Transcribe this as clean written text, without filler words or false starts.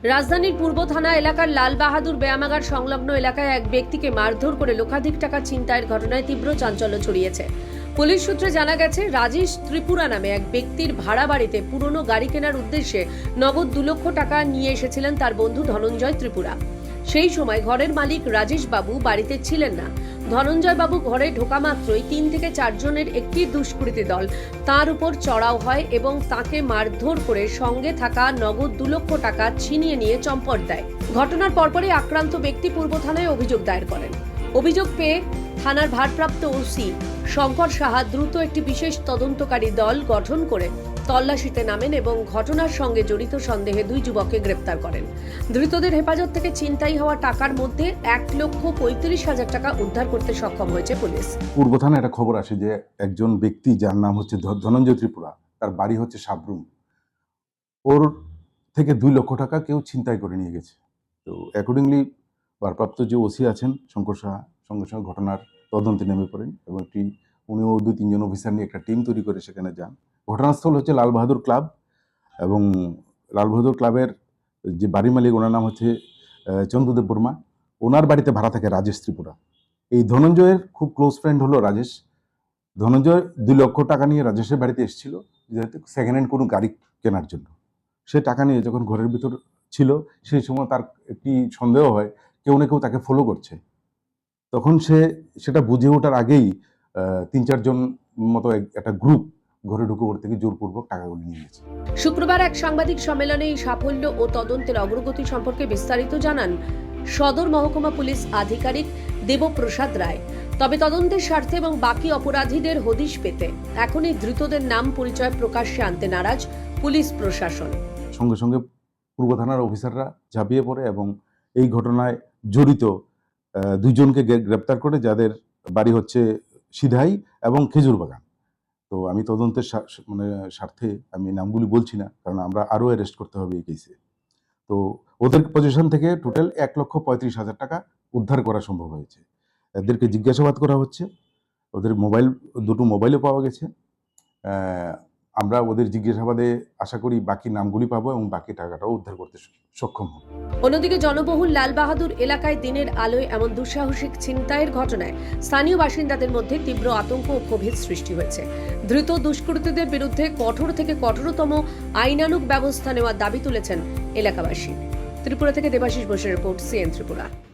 রাজধানীর পূর্ব থানা এলাকার লাল বাহাদুর ব্যায়ামাগার সংলগ্ন এলাকায় এক ব্যক্তিকে মারধর করে লক্ষাধিক টাকা ছিনতাইয়ের ঘটনায় তীব্র চাঞ্চল্য ছড়িয়েছে। পুলিশ সূত্রে জানা গেছে, রাজেশ ত্রিপুরা নামে এক ব্যক্তির ভাড়া বাড়িতে পুরনো গাড়ি কেনার উদ্দেশ্যে নগদ 2 লক্ষ টাকা নিয়ে এসেছিলেন তার বন্ধু ধনঞ্জয় ত্রিপুরা। সেই সময় ঘরের মালিক রাজেশ বাবু বাড়িতে ছিলেন না। ধনঞ্জয় বাবু ঘরে ঢোকা মাত্রই 3 থেকে 4 জনের একটি দুষ্কৃতী দল তার উপর চড়াও হয় এবং তাকে মারধর করে সঙ্গে থাকা নগদ 2 লক্ষ টাকা ছিনিয়ে নিয়ে চম্পট দেয়। ঘটনার পরপরই আক্রান্ত ব্যক্তি পূর্ব থানায় অভিযোগ দায়ের করেন। অভিযোগ পেয়ে থানার ভারপ্রাপ্ত ওসি শঙ্কর সাহা দ্রুত একটি বিশেষ তদন্তকারী দল গঠন করে তল্লাশিতে নামেন এবং ঘটনার সঙ্গে জড়িত সন্দেহে 2 যুবককে গ্রেপ্তার করেন। ধৃতদের হেফাজত থেকে ছিনতাই হওয়া টাকার মধ্যে 1,35,000 টাকা উদ্ধার করতে সক্ষম হয়েছে পুলিশ। পূর্ব থানায় একটা খবর আসে যে একজন ব্যক্তি যার নাম হচ্ছে ধনঞ্জয় ত্রিপুরা, তার বাড়ি হচ্ছে সাবরুম, ওর থেকে 2 লক্ষ টাকা কেউ ছিনতাই করে নিয়ে গেছে। তো অ্যাকর্ডিংলি ভারপ্রাপ্ত যে ওসি আছেন শঙ্কর সাহা সঙ্গে সঙ্গে ঘটনার তদন্তে নেমে পড়েন এবং উনিও 2-3 জন অফিসার নিয়ে একটা টিম তৈরি করে সেখানে যান। ঘটনাস্থল হচ্ছে লাল বাহাদুর ক্লাব এবং লাল বাহাদুর ক্লাবের যে বাড়ি মালিক ওনার নাম হচ্ছে চন্দ্রদেব বর্মা। ওনার বাড়িতে ভাড়া থাকে রাজেশ ত্রিপুরা। এই ধনঞ্জয়ের খুব ক্লোজ ফ্রেন্ড হলো রাজেশ। ধনঞ্জয় 2 লক্ষ টাকা নিয়ে রাজেশের বাড়িতে এসেছিল যেহেতু সেকেন্ড হ্যান্ড কোনো গাড়ি কেনার জন্য। সে টাকা নিয়ে যখন ঘরের ভিতর ছিল সেই সময় তার একটি সন্দেহ হয় কেউ না কেউ তাকে ফলো করছে। তখন সে সেটা বুঝে ওঠার আগেই 3-4 জন মতো একটা গ্রুপ ঘরে ঢুকে ওর থেকে জোরপূর্বক টাকাগুলি নিয়ে গেছে। শুক্রবার এক সাংবাদিক সম্মেলনে এই সাফল্য ও তদন্তের অগ্রগতি সম্পর্কে বিস্তারিত জানান সদর মহকুমা পুলিশ আধিকারিক দেবপ্রসাদ রায়। তবে তদন্তের স্বার্থে এবং বাকি অপরাধীদের হদিশ পেতে এখনই ধৃতদের নাম পরিচয় প্রকাশ্যে আনতে নারাজ পুলিশ প্রশাসন। সঙ্গে সঙ্গে পূর্ব থানার অফিসাররা ঝাঁপিয়ে পড়ে এবং এই ঘটনায় জড়িত 2 জনকে গ্রেপ্তার করে, যাদের বাড়ি হচ্ছে সিধাই এবং খেজুরবাগান। তো আমি তদন্তের স্বার্থে আমি নামগুলি বলছি না, কারণ আমরা আরও অ্যারেস্ট করতে হবে এই কেসে। তো ওদের পজিশন থেকে টোটাল 1,35,000 টাকা উদ্ধার করা সম্ভব হয়েছে। এদেরকে জিজ্ঞাসাবাদ করা হচ্ছে। ওদের দুটো মোবাইলও পাওয়া গেছে। আমরা ওদের জিজ্ঞাসাবাদে আশা করি বাকি নামগুলি পাবো এবং বাকি টাকাটাও উদ্ধার করতে সক্ষম হব। অন্যদিকে জনবহুল লাল বাহাদুর এলাকায় দিনের আলোয় এমন দুঃসাহসিক ছিনতাইয়ের ঘটনায় স্থানীয় বাসিন্দাদের মধ্যে তীব্র আতঙ্ক ও ক্ষোভের সৃষ্টি হয়েছে। ধৃত দুষ্কৃতীদের বিরুদ্ধে কঠোর থেকে কঠোরতম আইনানুগ ব্যবস্থা নেওয়ার দাবি তুলেছেন এলাকাবাসী। ত্রিপুরা থেকে দেবাশিস বোসের রিপোর্ট, সিএন ত্রিপুরা।